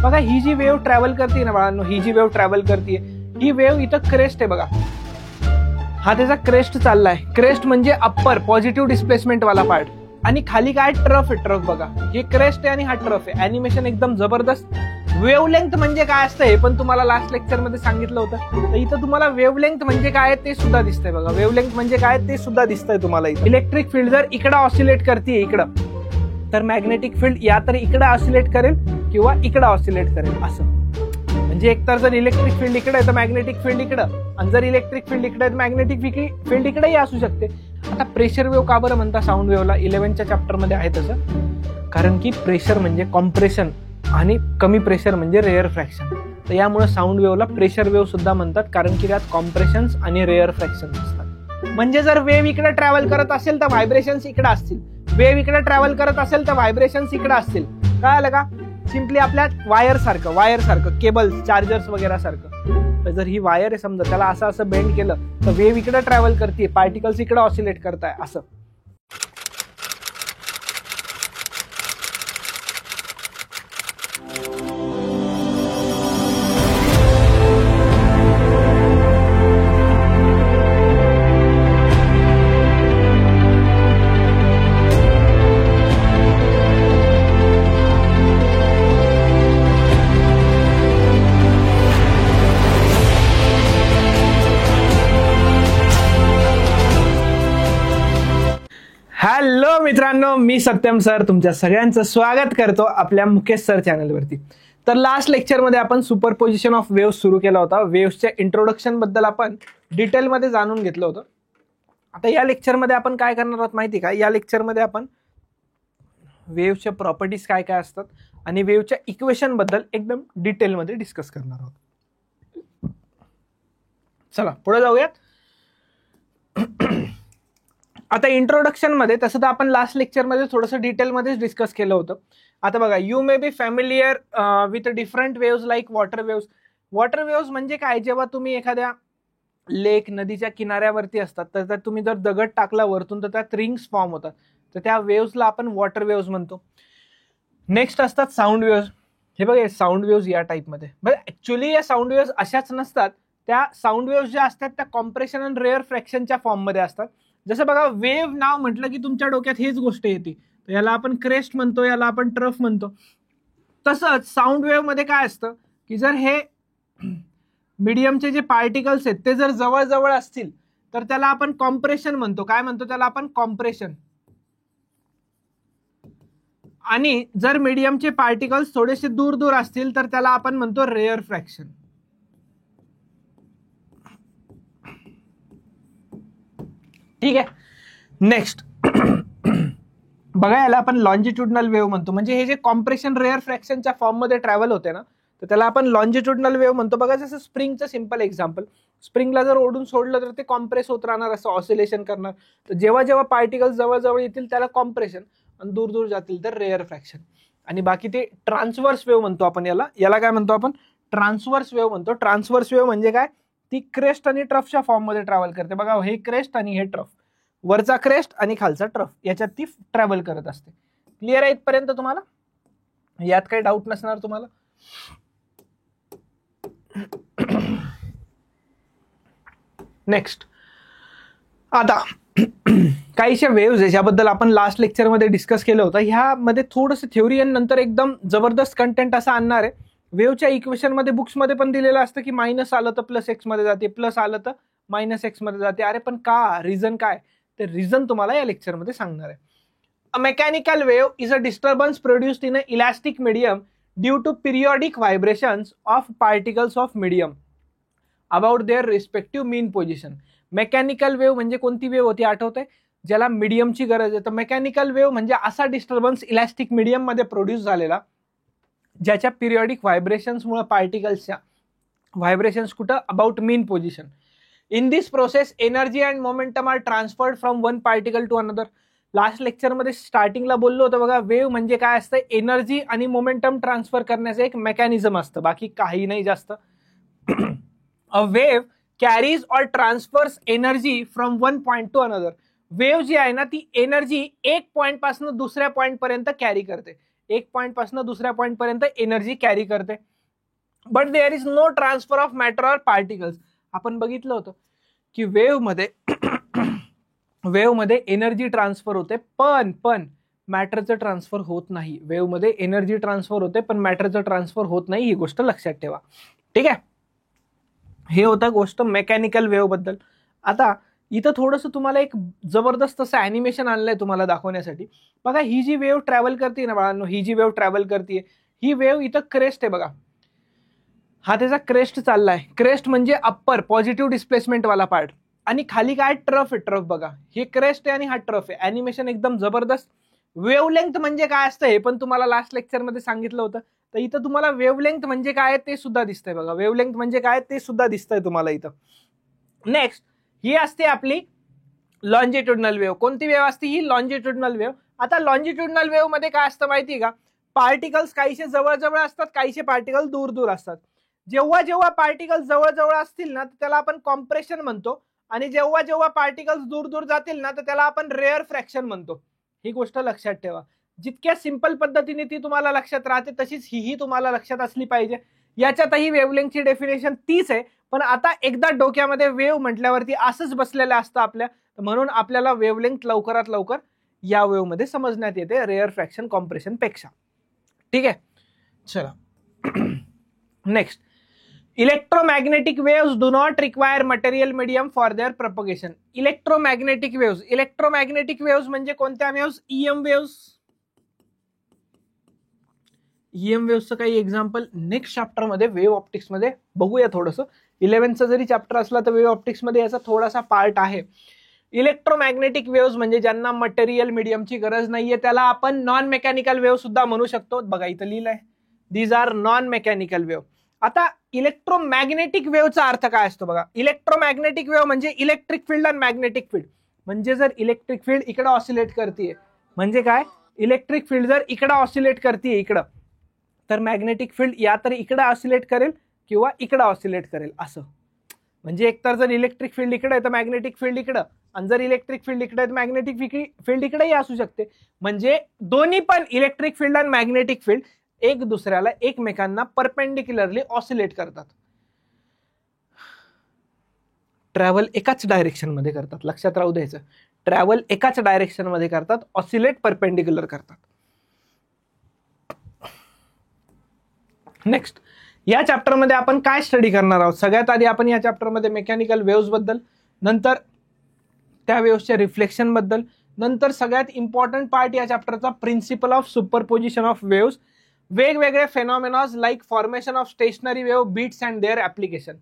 बघा ही जी wave travel करते ना बाळांनो, ही जी वेव्ह ट्रॅव्हल करते, ही वेव्ह इथं क्रेस्ट आहे बघा, हा त्याचा क्रेस्ट चाललाय. क्रेस्ट म्हणजे अप्पर पॉझिटिव्ह डिस्प्लेसमेंट वाला पार्ट, आणि खाली काय ट्रफ आहे, ट्रफ बघा, हे क्रेस्ट आहे आणि हा ट्रफ आहे. अॅनिमेशन एकदम जबरदस्त. वेव्हलेंथ म्हणजे काय असतं हे पण तुम्हाला लास्ट लेक्चर मध्ये सांगितलं होतं, तर इथं तुम्हाला वेव्हलेंथ म्हणजे काय ते सुद्धा दिसतंय बघा. वेव्हलेंथ म्हणजे काय ते सुद्धा दिसतंय तुम्हाला. इलेक्ट्रिक फील्ड जर इकडं ऑसिलेट करते इकडं, तर मॅग्नेटिक फील्ड या तर इकडं ऑसिलेट करेल किंवा इकडं ऑसिलेट करेल असं. म्हणजे एकतर जर इलेक्ट्रिक फील्ड इकडे आहे तर मॅग्नेटिक फील्ड इकडं, आणि जर इलेक्ट्रिक फील्ड इकडे आहे तर मॅग्नेटिक फील्ड इकडेही असू शकते. आता प्रेशर वेव्ह का बरं म्हणता साऊंड वेव्हला? 11च्या चॅप्टर मध्ये आहे तसं, कारण की प्रेशर म्हणजे कॉम्प्रेशन आणि कमी प्रेशर म्हणजे रेअर फ्रॅक्शन. तर यामुळे साऊंड वेव्हला प्रेशर वेव्ह सुद्धा म्हणतात, कारण की त्यात कॉम्प्रेशन्स आणि रेअर फ्रॅक्शन्स असतात. म्हणजे जर वेव्ह इकडे ट्रॅव्हल करत असेल तर व्हायब्रेशन्स इकडे असतील, वेव्ह इकडे ट्रॅव्हल करत असेल तर व्हायब्रेशन्स इकडे असतील. कळालं का? सिम्पली आपल्या वायर सारखं केबल चार्जर्स वगैरे सारखं. तर जर ही वायर आहे समजा, त्याला असं बेंड केलं तर वेव्ह इकडे ट्रॅव्हल करते, पार्टिकल्स इकडे ऑसिलेट करताय असं. हॅलो मित्रांनो, मी सत्यम सर तुमच्या सगळ्यांचं स्वागत करतो आपल्या मुकेश सर चॅनलवरती. तर लास्ट लेक्चरमध्ये आपण सुपरपोजिशन ऑफ वेव्ह सुरू केला होता. वेव्हच्या इंट्रोडक्शन बद्दल आपण डिटेलमध्ये जाणून घेतलं होतं. आता या लेक्चरमध्ये आपण काय करणार आहोत माहिती का? या लेक्चरमध्ये आपण वेव्हच्या प्रॉपर्टीज काय काय असतात आणि वेव्हच्या इक्वेशन बद्दल एकदम डिटेलमध्ये डिस्कस करणार आहोत. चला पुढे जाऊयात. आता इंट्रोडक्शन मध्ये तसं तर आपण लास्ट लेक्चरमध्ये थोडंसं डिटेलमध्ये डिस्कस केलं होतं. आता बघा, you may be familiar with different waves like water waves. Water waves म्हणजे काय? जेव्हा तुम्ही एखाद्या लेक नदीच्या किनाऱ्यावरती असतात तर त्यात तुम्ही जर दगड टाकला वरतून तर त्यात रिंग्स फॉर्म होतात, तर त्या वेव्सला आपण वॉटर वेव्स म्हणतो. नेक्स्ट असतात साऊंड वेव्स. हे बघा साऊंड वेव्स या टाईपमध्ये, बट ऍक्च्युली या साऊंड वेव्स अशाच नसतात. त्या साऊंड वेव्स ज्या असतात त्या कॉम्प्रेशन आणि रेअर फ्रॅक्शनच्या फॉर्ममध्ये असतात. जसं बघा, वेव्ह नाव म्हटलं की तुमच्या डोक्यात हेच गोष्ट येते, याला आपण क्रेस्ट म्हणतो, याला आपण ट्रफ म्हणतो. तसंच साऊंड वेव्ह मध्ये काय असतं की जर हे मीडियमचे जे पार्टिकल्स आहेत ते जर जवळ जवळ असतील तर त्याला आपण कॉम्प्रेशन म्हणतो. काय म्हणतो त्याला आपण? कॉम्प्रेशन. आणि जर मीडियमचे पार्टिकल्स थोडेसे दूर दूर असतील तर त्याला आपण म्हणतो रेअर फ्रॅक्शन. ठीक आहे. नेक्स्ट बघा, याला आपण लॉन्जिट्युडनल वेव्ह म्हणतो. म्हणजे हे जे कॉम्प्रेशन रेअर फ्रॅक्शनच्या फॉर्म मध्ये ट्रॅव्हल होते ना, तर त्याला आपण लॉन्जिट्युडनल वेव्ह म्हणतो. बघा, जसं स्प्रिंगचं सिंपल एक्झाम्पल, स्प्रिंगला जर ओढून सोडलं तर ते कॉम्प्रेस होत राहणार, असं ऑसिलेशन करणार. तर जेव्हा जेव्हा पार्टिकल्स जवळ जवळ येतील त्याला कॉम्प्रेशन, आणि दूर दूर जातील तर रेअर फ्रॅक्शन. आणि बाकी ते ट्रान्सवर्स वेव्ह म्हणतो आपण याला. याला काय म्हणतो आपण? ट्रान्सवर्स वेव्ह म्हणतो. ट्रान्सवर्स वेव्ह म्हणजे काय? ती क्रेस्ट आणि ट्रफच्या फॉर्म मध्ये ट्रॅव्हल करते. बघा, हे क्रेस्ट आणि हे ट्रफ, वरचा क्रेस्ट आणि खालचा ट्रफ, याच्यात ती ट्रॅव्हल करत असते. क्लिअर आहे इथपर्यंत तुम्हाला? यात काही डाऊट नसणार तुम्हाला. नेक्स्ट, आता काहीशा वेव्हज आहे ज्याबद्दल आपण लास्ट लेक्चरमध्ये डिस्कस केलं होतं. ह्यामध्ये थोडंसं थ्योरी आणि नंतर एकदम जबरदस्त कंटेंट असं आणणार आहे. वेव्हच्या इक्वेशन मध्ये बुक्समध्ये पण दिलेलं असतं की मायनस आलं तर प्लस एक्स मध्ये जाते, प्लस आलं तर मायनस एक्स मध्ये जाते. अरे पण का? रिझन काय? ते रिझन तुम्हाला या लेक्चरमध्ये सांगणार आहे. A mechanical wave is a disturbance produced in a elastic medium due to periodic vibrations of particles of medium about their respective mean position. Mechanical wave म्हणजे कोणती वेव्ह होती आठवते? ज्याला मीडियमची गरज आहे. तर मेकॅनिकल वेव्ह म्हणजे असा डिस्टर्बन्स इलास्टिक मीडियम मध्ये प्रोड्यूस झालेला ज्याच्या पिरियॉडिक व्हायब्रेशन्समुळे पार्टिकल्सच्या व्हायब्रेशन्स कुठं? About mean position. In this process, energy and momentum are transferred from one particle to another. Last लेक्चरमध्ये स्टार्टिंगला बोललो होतं बघा, वेव्ह म्हणजे काय असतं? एनर्जी आणि मोमेंटम ट्रान्सफर करण्याचं एक मेकॅनिझम असतं, बाकी काही नाही जास्त. A wave carries or transfers energy from one point to another. Wave जी आहे ना ती एनर्जी एक पॉइंट पासून दुसऱ्या पॉइंट पर्यंत कॅरी करते. एक पॉइंट पासून दुसऱ्या पॉइंट पर्यंत एनर्जी कॅरी करते. But there is no transfer of matter or particles. आपण बघितलं होतं की वेव्ह मध्ये एनर्जी ट्रान्सफर होते, पण मॅटरचं ट्रान्सफर होत नाही. वेव्ह मध्ये एनर्जी ट्रान्सफर होते पण मॅटरचं ट्रान्सफर होत नाही, ही गोष्ट लक्षात ठेवा. ठीक आहे, हे होतं गोष्ट मेकॅनिकल वेव्ह बद्दल. आता इथं थोडंसं तुम्हाला एक जबरदस्त असं ॲनिमेशन आणलंय तुम्हाला दाखवण्यासाठी. बघा, ही जी वेव्ह ट्रॅव्हल करते ना बाळांनो, ही जी वेव्ह ट्रॅव्हल करते, ही वेव्ह इथं क्रेस्ट आहे बघा. हा त्याचा क्रेस्ट चाललाय. क्रेस्ट म्हणजे अप्पर पॉझिटिव्ह डिस्प्लेसमेंट वाला पार्ट, आणि खाली काय ट्रफ आहे. ट्रफ बघा, हे क्रेस्ट आहे आणि हा ट्रफ आहे. ॲनिमेशन एकदम जबरदस्त. वेव्हलेंथ म्हणजे काय असतं हे पण तुम्हाला लास्ट लेक्चरमध्ये सांगितलं होतं. तर इथं तुम्हाला वेव्हलेंथ म्हणजे काय ते सुद्धा दिसतंय बघा. वेव्हलेंथ म्हणजे काय ते सुद्धा दिसतंय तुम्हाला इथं. नेक्स्ट, ही असते आपली लॉन्जिट्युडनल वेव्ह. कोणती वेव्ह असते ही? Longitudinal wave. आता लॉन्जिट्युडनल वेव्ह मध्ये काय असतं माहिती आहे का? पार्टिकल्स काहीशे जवळ असतात, काहीशे पार्टिकल दूर असतात. जेव्हा पार्टिकल्स जवळ असतील ना तर त्याला आपण कॉम्प्रेशन म्हणतो, आणि जेव्हा पार्टिकल्स दूर जातील ना तर त्याला आपण रेअर फ्रॅक्शन म्हणतो. ही गोष्ट लक्षात ठेवा. जितक्या सिंपल पद्धतीने ती तुम्हाला लक्षात राहते तशीच ही तुम्हाला लक्षात असली पाहिजे. याच्यातही वेव्हलेंथची डेफिनेशन तीच आहे, पण आता एकदा डोक्यामध्ये वेव्ह म्हटल्यावरती असंच बसलेलं असतं आपल्या, म्हणून आपल्याला वेव्हलेंथ लवकरात लवकर या वेव्ह मध्ये समजण्यात येते रेअर फ्रॅक्शन कॉम्प्रेशन पेक्षा. ठीक आहे, चला next. Electromagnetic waves do not require material medium for their propagation. Electromagnetic waves म्हणजे कोणत्या वेव्स? EM waves. ईएम वेव्सचं काही एक्झाम्पल नेक्स्ट चॅप्टर मध्ये वेव्ह ऑप्टिक्स मध्ये बघूया. थोडंसं 11th जरी चॅप्टर असला तर वेव्ह ऑप्टिक्स मध्ये याचा थोडासा पार्ट आहे. इलेक्ट्रोमॅग्नेटिक वेव्स म्हणजे ज्यांना मटेरियल मीडियमची गरज नाहीये त्याला आपण नॉन मेकॅनिकल वेव्ह सुद्धा म्हणू शकतो. बघा इथं लिहिलंय, these are non mechanical wave. आता इलेक्ट्रोमॅग्नेटिक वेव्हचा अर्थ काय असतो बघा. इलेक्ट्रोमॅग्नेटिक वेव्ह म्हणजे इलेक्ट्रिक फील्ड आणि मॅग्नेटिक फील्ड. म्हणजे जर इलेक्ट्रिक फील्ड इकडे ऑसिलेट करते, म्हणजे काय, इलेक्ट्रिक फील्ड जर इकडे ऑसिलेट करते इकडं, तर मॅग्नेटिक फील्ड या तर इकडे ऑसिलेट करेल किंवा इकडे ऑसिलेट करेल असं. म्हणजे एकतर जर इलेक्ट्रिक फील्ड इकडे आहे तर मॅग्नेटिक फील्ड इकडं, आणि जर इलेक्ट्रिक फील्ड इकडे आहे तर मॅग्नेटिक फील्ड इकडेही असू शकते. म्हणजे दोन्ही पण इलेक्ट्रिक फील्ड आणि मॅग्नेटिक फील्ड एक दुसऱ्याला एकमेकांना परपेंडिक्युलरली ऑसिलेट करतात. ट्रॅव्हल एकाच डायरेक्शन मध्ये करतात, लक्षात राहू द्यायचं. ट्रॅव्हल एकाच डायरेक्शन मध्ये करतात, ऑसिलेट परपेंडिक्युलर करतात. नेक्स्ट, या चॅप्टर मध्ये आपण काय स्टडी करणार आहोत? सगळ्यात आधी आपण या चॅप्टर मध्ये मेकॅनिकल वेव्स बद्दल, नंतर त्या वेव्सच्या रिफ्लेक्शन बद्दल, नंतर सगळ्यात इम्पॉर्टंट पार्ट या चॅप्टरचा principle of superposition of waves, वेगवेगळे phenomena like formation of stationary wave, beats and their application.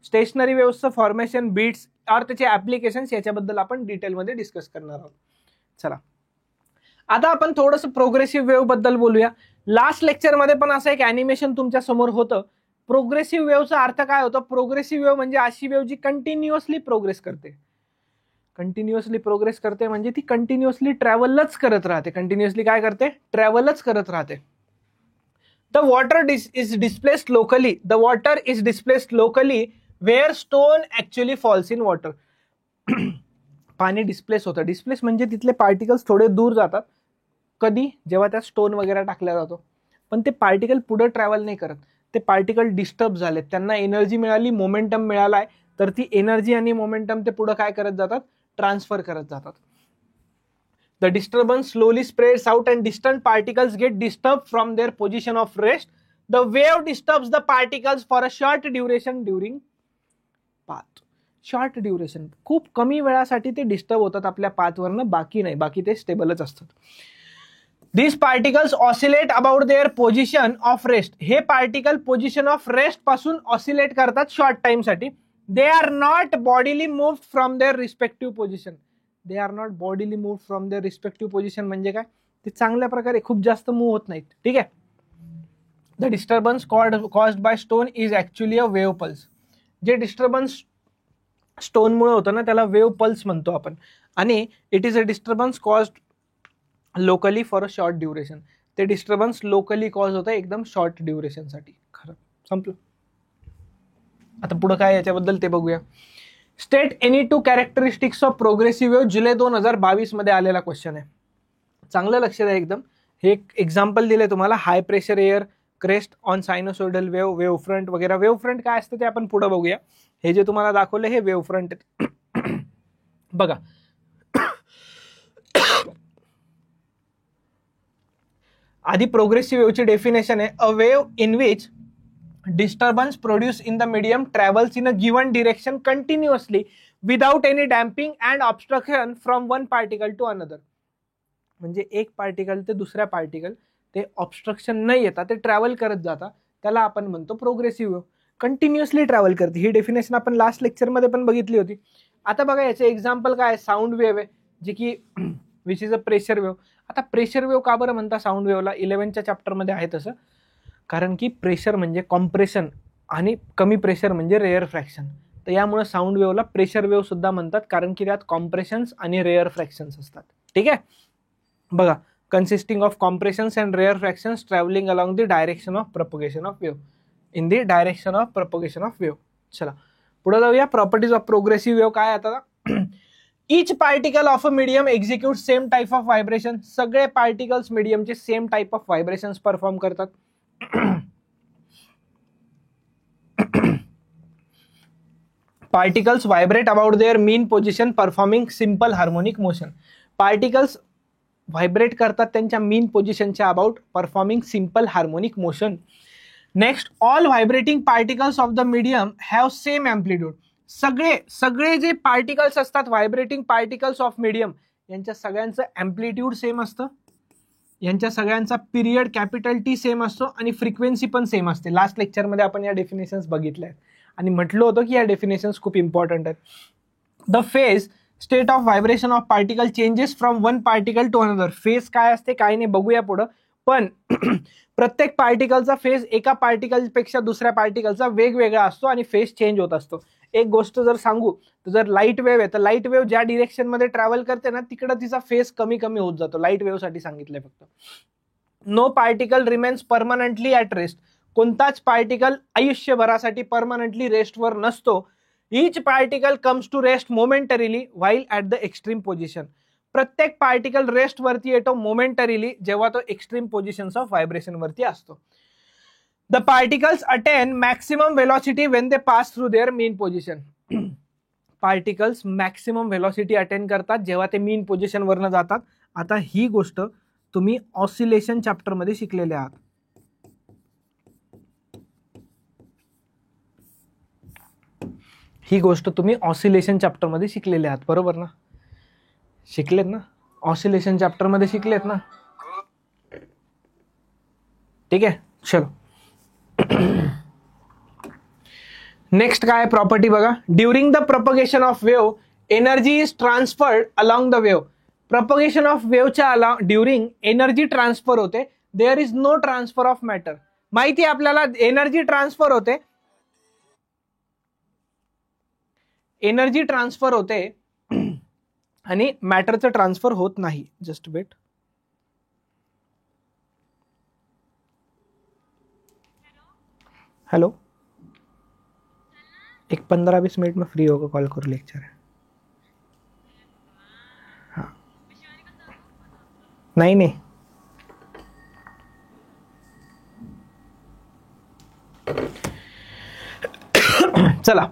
Stationary वेव्सचं फॉर्मेशन, बीट्स और त्याचे ऍप्लिकेशन्स याच्याबद्दल आपण डिटेलमध्ये डिस्कस करणार आहोत. चला आता आपण थोडंसं प्रोग्रेसिव्ह वेव्ह बद्दल बोलूया. लास्ट लेक्चरमध्ये पण असं एक ॲनिमेशन तुमच्या समोर होतं. प्रोग्रेसिव्ह वेव्हचा अर्थ काय होतं? प्रोग्रेसिव्ह वेव्ह म्हणजे अशी वेव्ह जी कंटिन्युअसली प्रोग्रेस करते. कंटिन्युअसली प्रोग्रेस करते म्हणजे ती कंटिन्युअसली ट्रॅव्हलच करत राहते. कंटिन्युअसली काय करते? ट्रॅव्हलच करत राहते. The water is displaced locally. The water is displaced locally where stone actually falls in water. पाणी डिस्प्लेस होतं. डिस्प्लेस म्हणजे तिथले पार्टिकल्स थोडे दूर जातात. कधी? जेव्हा त्या स्टोन वगैरे टाकला जातो. पण ते पार्टिकल पुढे ट्रॅव्हल नाही करत. ते पार्टिकल डिस्टर्ब झालेत, त्यांना एनर्जी मिळाली, मोमेंटम मिळालाय, तर ती एनर्जी आणि मोमेंटम ते पुढे काय करत जातात? ट्रान्सफर करत जातात. The disturbance slowly spreads out and distant particles get disturb from their position of rest. The wave disturbs the particles for a short duration during path. Short duration, खूप कमी वेळासाठी ते डिस्टर्ब होतात आपल्या पाथवरनं, बाकी नाही, बाकी ते स्टेबलच असतात. These particles oscillate about their position of rest. हे पार्टिकल पोझिशन ऑफ रेस्ट पासून ऑसिलेट करतात शॉर्ट टाइम साठी. They are not bodily moved from their respective position. They are not bodily moved from their respective position म्हणजे काय? ते चांगल्या प्रकारे खूप जास्त मूव्ह होत नाहीत. ठीक आहे. The disturbance caused by stone is actually a wave pulse. जे डिस्टर्बन्स स्टोनमुळे होतं ना त्याला वेव्ह पल्स म्हणतो आपण. आणि it is a disturbance caused locally for a short duration. ते डिस्टर्बन्स लोकली कॉज होतं एकदम शॉर्ट ड्युरेशन साठी. खरं संपलं. आता पुढे काय याच्याबद्दल ते बघूया. State any two characteristics of progressive wave. जुलै 2022 मध्ये आलेला क्वेश्चन आहे. चांगलं लक्ष द्या एकदम. हे एक एक्झाम्पल दिले तुम्हाला, high pressure air, crest on sinusoidal wave, wave front वगैरे. वेव्ह फ्रंट काय असतं ते आपण पुढे बघूया. हे जे तुम्हाला दाखवले हे वेव्ह फ्रंट बघा. आधी प्रोग्रेसिव्ह वेव्हची डेफिनेशन आहे, a wave in which disturbance produced in the medium travels in a given direction continuously without any damping and obstruction from one particle to another. म्हणजे एक पार्टिकल ते दुसऱ्या पार्टिकल ते obstruction नाही येतात, ते ट्रॅव्हल करत जातात, त्याला आपण म्हणतो प्रोग्रेसिव्ह वेव्ह. कंटिन्युअसली ट्रॅव्हल करते. ही डेफिनेशन आपण लास्ट लेक्चरमध्ये पण बघितली होती. आता बघा याचे एक्झाम्पल काय, साऊंड वेव्ह आहे जे की which is a pressure wave. आता प्रेशर वेव्ह का बरं म्हणता साऊंड वेव्हला, 11च्या चॅप्टरमध्ये आहे तसं, कारण की प्रेशर म्हणजे कॉम्प्रेशन आणि कमी प्रेशर म्हणजे रेअर फ्रॅक्शन. तर यामुळे साऊंड वेव्हला प्रेशर वेव्ह सुद्धा म्हणतात, कारण की त्यात कॉम्प्रेशन्स आणि रेअर फ्रॅक्शन्स असतात. ठीक आहे, बघा, consisting of compressions and rarefactions travelling along the direction of propagation of wave, in the direction of propagation of wave. चला पुढे जाऊया. प्रॉपर्टीज ऑफ प्रोग्रेसिव्ह वेव्ह काय आता. Each particle of a medium execute same type of vibration. सगळे particles मीडियमचे same type of vibrations perform करतात. Particles vibrate about their mean position performing simple harmonic motion. Particles vibrate करतात त्यांच्या mean पोझिशनच्या about performing simple harmonic motion. Next, all vibrating particles of the medium have same amplitude. सगळे जे particles असतात vibrating particles of medium यांच्या सगळ्यांचं amplitude same असतं, यांच्या सगळ्यांचा पिरियड कॅपिटल टी सेम असतो आणि फ्रिक्वेन्सी पण सेम असते. लास्ट लेक्चरमध्ये आपण या डेफिनेशन्स बघितल्या आहेत आणि म्हटलं होतं की या डेफिनेशन्स खूप इम्पॉर्टंट आहेत. The phase state of vibration of particle changes from one particle to another. Phase काय असते काय नाही बघूया पुढं, पण प्रत्येक पार्टिकलचा फेज एका पार्टिकलपेक्षा दुसऱ्या पार्टिकलचा वेगवेगळा असतो आणि फेज चेंज होत असतो. एक गोष्ट जर सांगू तर जर लाईट वेव्ह आहे तर लाईट वेव्ह ज्या डिरेक्शनमध्ये ट्रॅव्हल करते ना तिकडं तिचा फेज कमी कमी होत जातो. लाईट वेव्हसाठी सांगितलंय फक्त. No particle remains permanently at rest. कोणताच पार्टिकल आयुष्यभरासाठी परमनंटली रेस्टवर नसतो. Each particle comes to rest momentarily while at the extreme position. प्रत्येक पार्टिकल रेस्ट वरती येतो मोमेंटरीली जेव्हा तो एक्स्ट्रीम पोझिशन्स ऑफ व्हायब्रेशन वरती असतो. The particles attain maximum velocity when they pass through their mean position. Particles maximum velocity attain करतात जेव्हा ते मीन पोझिशन वरनं जातात. आता ही गोष्ट तुम्ही ऑसिलेशन चॅप्टरमध्ये शिकलेले आहात. ही गोष्ट तुम्ही ऑसिलेशन चॅप्टरमध्ये शिकलेले आहात, बरोबर ना? शिकलेत ना? ऑसिलेशन चॅप्टरमध्ये शिकलेत ना? ठीक आहे, चलो. नेक्स्ट काय प्रॉपर्टी बघा. During the propagation of wave energy is transferred along the wave. Propagation of वेव्हच्या ड्युरिंग एनर्जी ट्रान्सफर होते. There is no transfer of matter. माहिती आहे आपल्याला एनर्जी ट्रान्सफर होते, एनर्जी ट्रान्सफर होते आणि मॅटरचं ट्रान्सफर होत नाही. Just weight. हेलो, एक 15-20 मिनट में फ्री होकर कॉल करो, लेक्चर है. हाँ नहीं नहीं चला.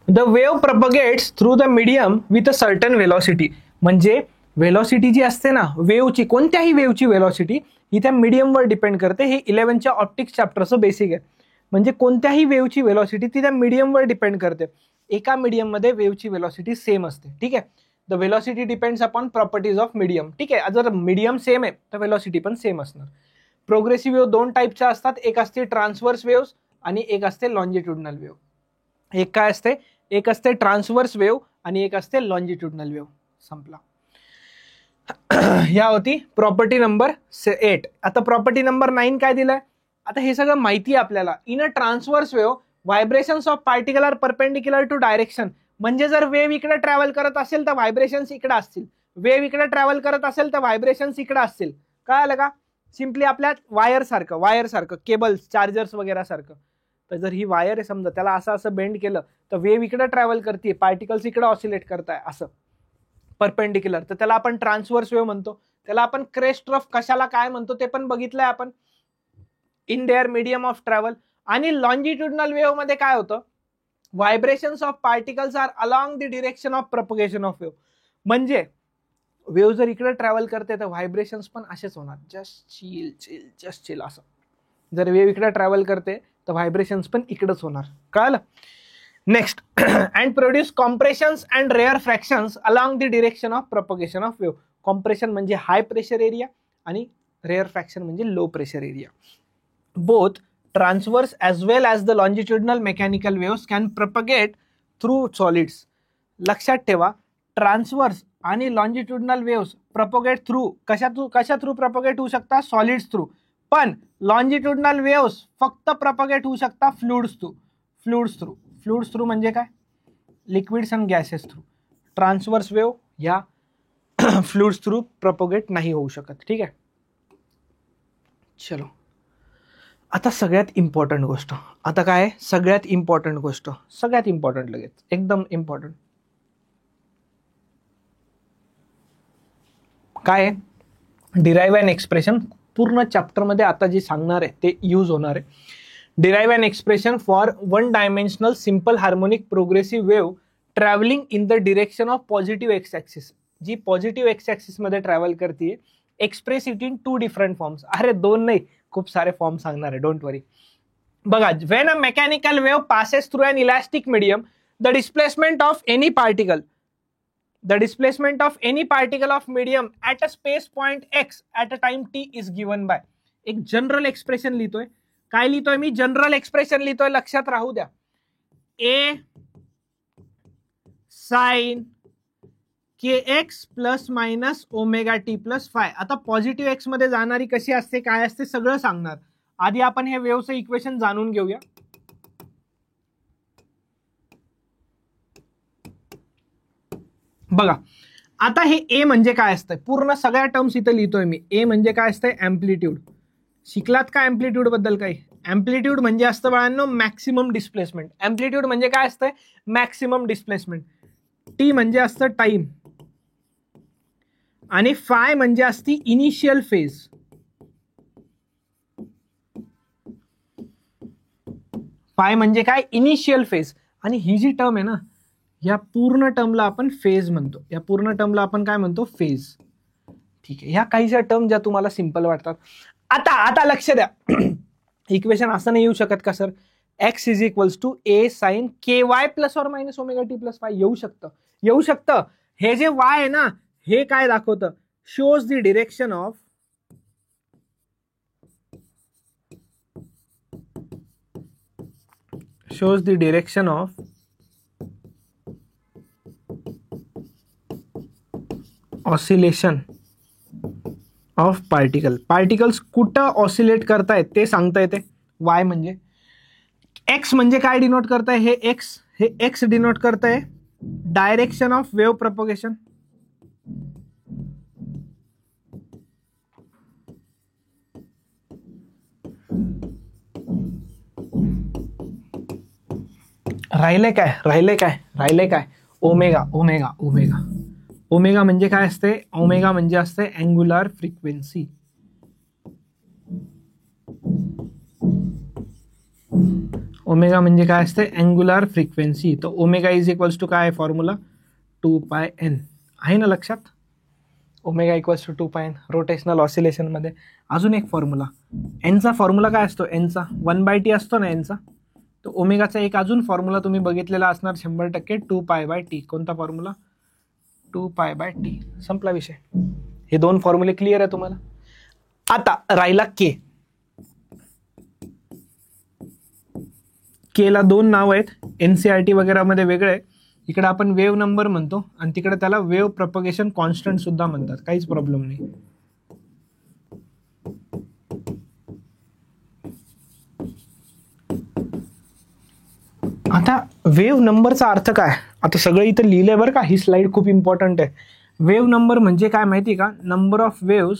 The wave propagates through the medium with a certain velocity. म्हणजे वेलॉसिटी जी असते ना वेव्हची, कोणत्याही वेव्हची वेलॉसिटी ही त्या मीडियमवर डिपेंड करते. हे 11च्या ऑप्टिक्स चॅप्टरचं बेसिक आहे. म्हणजे कोणत्याही वेव्हची वेलॉसिटी ती त्या मीडियमवर डिपेंड करते. एका मीडियममध्ये वेव्हची वेलॉसिटी सेम असते. ठीक आहे, the velocity depends upon properties of medium. ठीक आहे, जर मीडियम सेम आहे तर वेलॉसिटी पण सेम असणार. प्रोग्रेसिव्ह वेव्ह दोन टाईपच्या असतात. एक असते ट्रान्सव्हर्स वेव्ह आणि एक असते लॉन्जिट्युडनल वेव्ह. एक काय असते, एक असते ट्रान्सव्हर्स वेव्ह आणि एक असते लॉन्जिट्युडनल वेव्ह. संपला. या होती प्रॉपर्टी नंबर 8. आता प्रॉपर्टी नंबर 9 काय दिलाय. आता हे सगळं माहिती आहे आपल्याला. In a transverse wave vibrations of particle are perpendicular to direction. म्हणजे जर वेव्ह इकडे ट्रॅव्हल करत असेल तर व्हायब्रेशन्स इकडे असतील, वेव्ह इकडे ट्रॅव्हल करत असेल तर व्हायब्रेशन्स इकडे असतील. कळालं का? सिम्पली आपल्या वायर सारखं केबल्स चार्जर्स वगैरे सारखं. तर जर ही वायर आहे समजा, त्याला असं असं बेंड केलं तर वेव्ह इकडे ट्रॅव्हल करते, पार्टिकल्स इकडे ऑसिलेट करताय असं परपेंडिक्युलर, तर त्याला आपण ट्रान्सव्हर्स वेव्ह म्हणतो. त्याला आपण क्रेस्ट ऑफ कशाला काय म्हणतो ते पण बघितलंय आपण, in their medium of travel. आणि लॉन्जिट्युडनल वेव्ह मध्ये काय होतं, vibrations of particles are along the direction of propagation of wave. म्हणजे वेव्ह जर इकडे ट्रॅव्हल करते तर व्हायब्रेशन्स पण असेच होणार, just chill chill just chill असं. जर वेव्ह इकडे ट्रॅव्हल करते तर व्हायब्रेशन्स पण इकडेच होणार, कळलं. Next, and produce compressions and rarefactions along the direction of propagation of wave. Compression म्हणजे हाय प्रेशर एरिया आणि रेअर फ्रॅक्शन म्हणजे low pressure area. Both transverse as well as the longitudinal mechanical waves can propagate through solids. लक्षात ठेवा, transverse आणि longitudinal waves propagate through कशा through propagate होऊ शकता, solids through. पण लॉन्जिट्युडनल वेव्स फक्त प्रपोगेट होऊ शकता फ्लुइड्स थ्रू म्हणजे काय, liquids and gases through. Transverse wave या फ्लुइड्स थ्रू प्रपोगेट नाही होऊ शकत. ठीक आहे, चलो आता सगळ्यात इम्पॉर्टंट गोष्ट, आता काय सगळ्यात इम्पॉर्टंट लगेच एकदम इम्पॉर्टंट काय आहे, डिराइव्ह अँड एक्सप्रेशन. पूर्ण चॅप्टरमध्ये आता जे सांगणार आहे ते यूज होणार आहे. Derive and expression for one dimensional simple harmonic progressive wave travelling in the direction of positive X axis. जी पॉझिटिव्ह एक्स ॲक्सिस मध्ये ट्रॅव्हल करते, express it in 2 different forms. अरे 2 नाही, खूप सारे फॉर्म सांगणार आहे, डोंट वरी. बघा, when a mechanical wave passes through an elastic medium, the displacement of any particle of medium at a space point x at a time t is given by. एक general expression लिहितोय. काय लिहितोय मी, general expression लिहितोय, लक्षात राहू द्या. a sin kx plus minus omega T plus five. आता positive x मध्ये जाणारी कशी असते, काय असते, सगळं सांगणार. आधी आपण हे वेव्हचं इक्वेशन जाणून घेऊया. बघा, आता हे ए म्हणजे काय असतं, पूर्ण सगळ्या टर्म्स इथे लिहितोय मी. ए म्हणजे काय असतंय, अँप्लिट्यूड. शिकलात का अँप्लिट्यूड बद्दल काही? अँप्लिट्यूड म्हणजे असतं बाळांनो मॅक्सिमम डिस्प्लेसमेंट. अँप्लिट्यूड म्हणजे काय असतंय, मॅक्सिमम डिस्प्लेसमेंट. टी म्हणजे असतं टाइम आणि फाय म्हणजे असती इनिशियल फेज. फाय म्हणजे काय, इनिशियल फेज. आणि ही जी टर्म आहे ना, या पूर्ण टर्मला आपण फेज म्हणतो. या पूर्ण टर्मला आपण काय म्हणतो, फेज. ठीक आहे, ह्या काहीशा टर्म ज्या तुम्हाला सिंपल वाटतात. आता लक्ष द्या, इक्वेशन असं नाही येऊ शकत का sir, X is equals to A sine K Y plus or minus omega T plus phi. येऊ शकतं. हे जे वाय आहे ना, हे काय दाखवतं, shows the direction of oscillation of particles कुठं ऑसिलेट करतायत ते सांगता येते. वाय म्हणजे, एक्स म्हणजे काय डिनोट करताय, हे एक्स डिनोट करताय डायरेक्शन ऑफ वेव्ह प्रपोगेशन. राहिले काय ओमेगा. ओमेगा म्हणजे काय असते, ओमेगा म्हणजे असते अँग्युलर फ्रिक्वेन्सी. ओमेगा म्हणजे काय असते, अँग्युलर फ्रिक्वेन्सी. तर ओमेगा इज इक्वल्स टू काय फॉर्म्युला, 2πn आहे ना लक्षात. Omega equals to 2πn rotational oscillation मध्ये. अजून एक फॉर्म्युला, एनचा फॉर्म्युला काय असतो, एनचा 1/t असतो ना एनचा. तर ओमेगाचा एक अजून फॉर्म्युला तुम्ही बघितलेला असणार 100%, 2π/t. कोणता फॉर्म्युला, 2π/t. संपला विषय. हे 2 फॉर्म्युले क्लिअर आहे तुम्हाला. आता राहिला के. केला 2 नाव आहेत, एनसीआरटी वगैरे मध्ये वेगळे. इकडे आपण वेव्ह नंबर म्हणतो आणि तिकडे त्याला वेव्ह प्रपोगेशन कॉन्स्टंट सुद्धा म्हणतात, काहीच प्रॉब्लेम नाही. आता वेव्ह नंबरचा अर्थ काय, आता सगळं इथं लिहिलंय बरं का, ही स्लाइड खूप इम्पॉर्टंट आहे. वेव्ह नंबर म्हणजे काय माहिती का, number of waves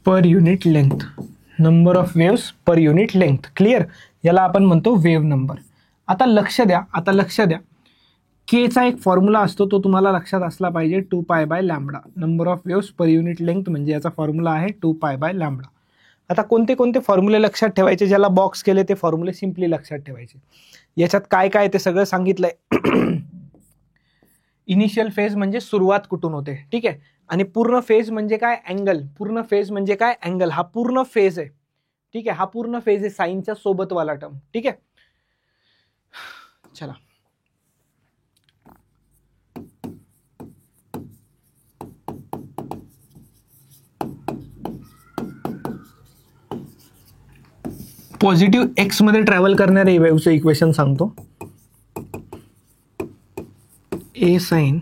per unit length. Number of waves per unit length. Clear, याला आपण म्हणतो वेव्ह नंबर. आता लक्ष द्या, के चा एक फॉर्म्युला असतो, तो तुम्हाला लक्षात असला पाहिजे, 2π/λ. Number of waves per unit length म्हणजे याचा फॉर्म्युला आहे 2π/λ. आता कोणते कोणते फॉर्म्युले लक्षात ठेवायचे, ज्याला बॉक्स केले ते फॉर्म्युले सिम्पली लक्षात ठेवायचे. याच्यात काय काय ते सगळं सांगितलंय. इनिशियल फेज म्हणजे सुरुवात कुठून होते, ठीक आहे. आणि पूर्ण फेज म्हणजे काय, अँगल. पूर्ण फेज म्हणजे काय, अँगल. हा पूर्ण फेज आहे, ठीक आहे. हा पूर्ण फेज आहे साईनच्या सोबत वाला टर्म, ठीक आहे. चला, पॉझिटिव्ह एक्स मध्ये ट्रॅव्हल करणाऱ्या वेव्हचं इक्वेशन सांगतो. ए साइन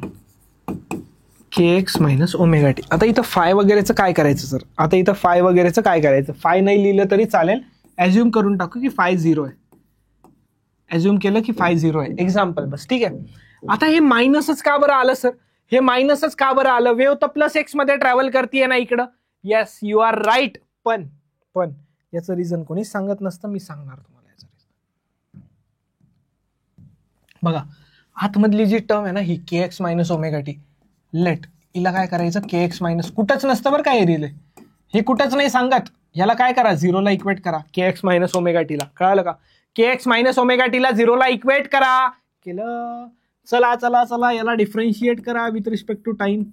kx - ओमेगा टी. आता इथं फाय वगैरेचं काय करायचं सर, आता इथं फाय वगैरेचं काय करायचं, फाय नाही लिहिलं तरी चालेल, ॲज्युम करून टाकू की फाय 0 आहे. ॲज्युम केलं की फाय 0 आहे, एक्झाम्पल बस, ठीक आहे. आता हे मायनसच का बरं आलं सर, हे मायनसच का बरं आलं, वेव्ह तर प्लस एक्स मध्ये ट्रॅव्हल करते ना इकडं. Yes, you are right. पण याचं रिझन कोणी सांगत नसतं, मी सांगणार तुम्हाला याचं रिझन. बघा, आतमधली जी टर्म आहे ना ही kx - ओमेगा टी, लेट हिला काय करायचं, kx - कुठंच नसतं बरं काय रिले, हे कुठंच नाही सांगत. याला काय करा, 0ला इक्वेट करा kx - ओमेगा टीला. कळालं का, kx - ओमेगा टीला 0ला इक्वेट करा. केलं. चला याला डिफरन्शिएट करा with respect to time.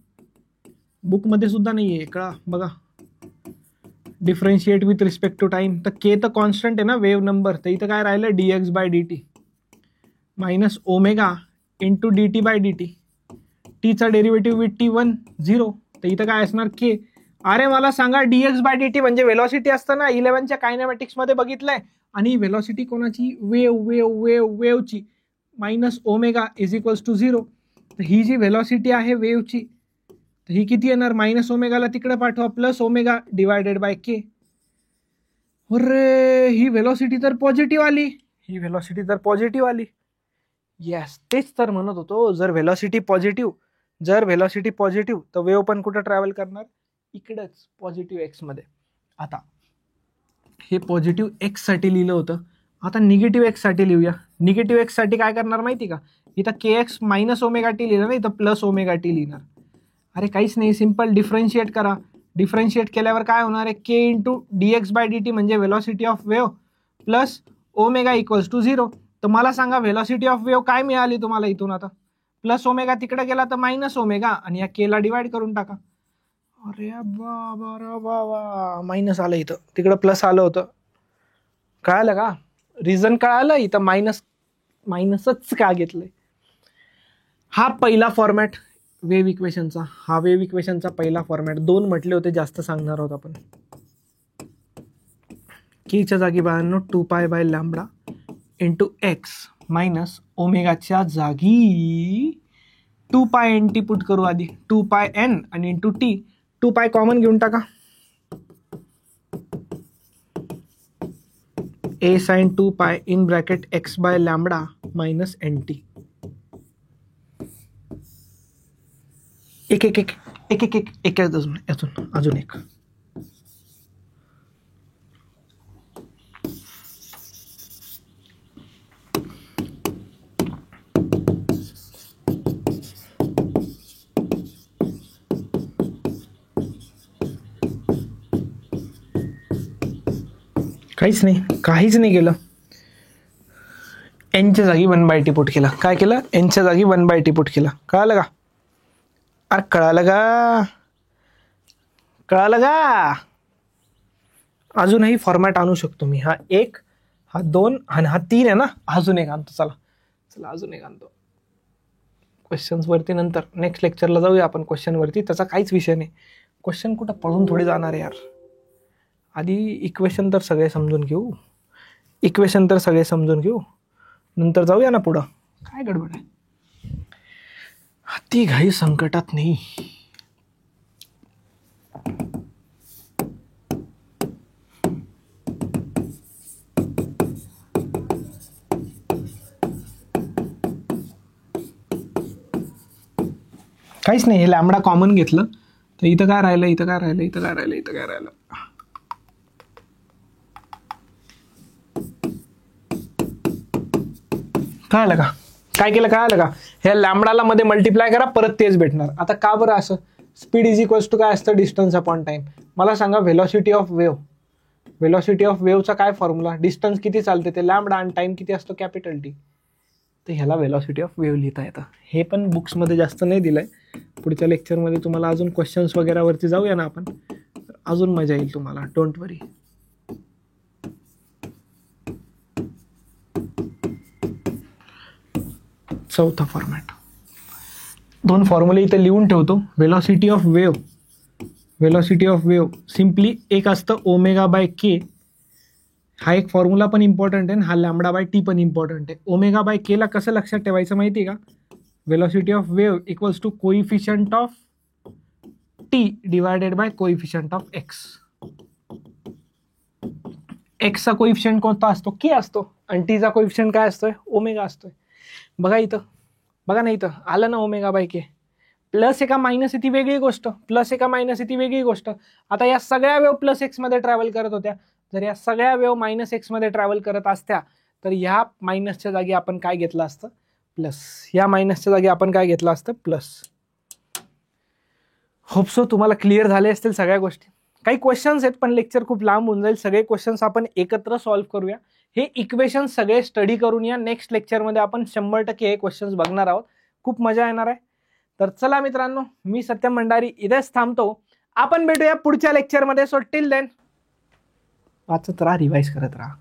Book मध्ये सुद्धा नाहीये, कळा बघा, differentiate with respect to time. तर के तर कॉन्स्टंट आहे ना वेव्ह नंबर, तर इथं काय राहिलं, dx/dt minus omega into dt/dt. टीचा डेरिव्हेटिव्ह विथ t1 0, तर इथं काय असणार के. अरे मला सांगा, dx/dt म्हणजे व्हेलॉसिटी असतं ना, 11च्या कायनेमॅटिक्स मध्ये बघितलंय. आणि व्हेलॉसिटी कोणाची, वेव्हची, minus omega is equals to 0. तर ही जी व्हेलॉसिटी आहे वेव्हची, तर ही किती येणार, मायनस ओमेगाला तिकडे पाठवा, प्लस ओमेगा डिवायडेड बाय के. अरे ही व्हेलॉसिटी तर पॉझिटिव्ह आली, येस, तेच तर म्हणत होतो. जर व्हेलॉसिटी पॉझिटिव्ह तर वेव्ह पण कुठं ट्रॅव्हल करणार, इकडंच, पॉझिटिव्ह एक्स मध्ये. आता हे पॉझिटिव्ह एक्स साठी लिहिलं होतं, आता निगेटिव्ह एक्स साठी लिहूया. निगेटिव्ह एक्स साठी काय करणार माहिती का, इथं kx - ओमेगा टी लिहिलं ना, इथं प्लस ओमेगा टी लिहिणार. अरे काहीच नाही, सिंपल डिफरन्शिएट करा. डिफरन्शिएट केल्यावर काय होणार आहे, के इंटू dx/dt म्हणजे velocity of wave plus omega equals to 0. तर मला सांगा, व्हेलॉसिटी ऑफ वेव्ह काय मिळाली तुम्हाला इथून, आता प्लस ओमेगा तिकडे गेला तर मायनस ओमेगा, आणि या केला डिवाइड करून टाका. अरे बाबा, मायनस आलं इथं, तिकडं प्लस आलं होतं. कळालं का, रिझन कळालं, इथं मायनसच का घेतलंय. हा पहिला फॉर्मॅट वेव्ह इक्वेशनचा पहिला फॉर्मॅट. 2 म्हटले होते, जास्त सांगणार आहोत आपण. कीच्या जागी बाळांनो 2π/λ इंटू एक्स मायनस ओमेगाच्या जागी 2π/nt पुट करू आधी, 2πn आणि इंटू टी. 2π कॉमन घेऊन टाका, a sin 2π in bracket x/λ minus nt. एक अजून एक. काहीच नाही केलं. एनच्या जागी 1/t पुट केला. काय केलं, एनच्या जागी 1/t पुट केला. कळालं का, अरे कळालं का. अजूनही फॉर्मॅट आणू शकतो मी. हा 1, हा 2 आणि हा 3 आहे ना, अजून एक आणतो. चला अजून एक आणतो. क्वेश्चन्स वरती नंतर नेक्स्ट लेक्चरला जाऊया आपण क्वेश्चन वरती, त्याचा काहीच विषय नाही. क्वेश्चन कुठं पळून थोडी जाणार आहे यार. आधी इक्वेशन तर सगळे समजून घेऊ, नंतर जाऊया ना पुढं. काय गडबड आहे, ती घाई संकटात नाही. काहीच नाही, हे लॅम्बडा कॉमन घेतलं तर इथं काय राहिलं. कळलं का? काय केलं कळलं का? ह्या लॅमडाला मध्ये मल्टिप्लाय करा, परत तेच भेटणार. आता का बरं असं? स्पीड इज इक्वल्स टू काय असतं? Distance upon time. मला सांगा velocity of wave, velocity of वेव्हचा काय फॉर्म्युला? डिस्टन्स किती चालते ते लॅमडा आणि टाइम किती असतो? Capital T. तर ह्याला व्हेलॉसिटी ऑफ वेव्ह लिहिता येतं. हे पण बुक्समध्ये जास्त नाही दिलंय. पुढच्या लेक्चरमध्ये तुम्हाला अजून क्वेश्चन्स वगैरे वरती जाऊया ना आपण, अजून मजा येईल तुम्हाला. डोंट वरी. चौथा फॉर्मॅट, 2 फॉर्म्युले इथे लिहून ठेवतो. Velocity of wave, velocity of wave simply एक असतं ओमेगा बाय के. हा एक फॉर्म्युला पण इम्पॉर्टंट आहे आणि हा लॅमडा बाय टी पण इम्पॉर्टंट आहे. ओमेगा बाय के ला कसं लक्षात ठेवायचं माहिती आहे का? Velocity of wave equals to coefficient of T divided by coefficient of X. एक्सचा कोइफिशियंट कोणता असतो? के असतो आणि टीचा कोइफिशियंट काय असतोय? ओमेगा असतोय. बघा इथं, बघा ना, इथं आलं ना ओमेगा बाय के. प्लस एका मायनस आहे ती वेगळी गोष्ट, प्लस एका मायनस आहे ती वेगळी गोष्ट. आता या सगळ्या वेव्ह प्लस एक्स मध्ये ट्रॅव्हल करत होत्या. जर या सगळ्या वेव्ह मायनस एक्स मध्ये ट्रॅव्हल करत असत्या तर ह्या मायनसच्या जागी आपण काय घेतलं असतं? प्लस. या मायनसच्या जागी आपण काय घेतलं असतं? प्लस. होप सो तुम्हाला क्लिअर झाले असतील सगळ्या गोष्टी. काही क्वेश्चन्स आहेत पण लेक्चर खूप लांब होऊन जाईल. सगळे क्वेश्चन्स आपण एकत्र सॉल्व्ह करूया. हे इक्वेशन सगळे स्टडी करून या. नेक्स्ट लेक्चरमध्ये आपण 100% हे क्वेश्चन्स बघणार आहोत. खूप मजा येणार आहे. तर चला मित्रांनो, मी सत्यम भंडारी इथेच थांबतो. आपण भेटूया पुढच्या लेक्चरमध्ये. सो टिल देन वाचत राहा, रिवाइज करत राहा.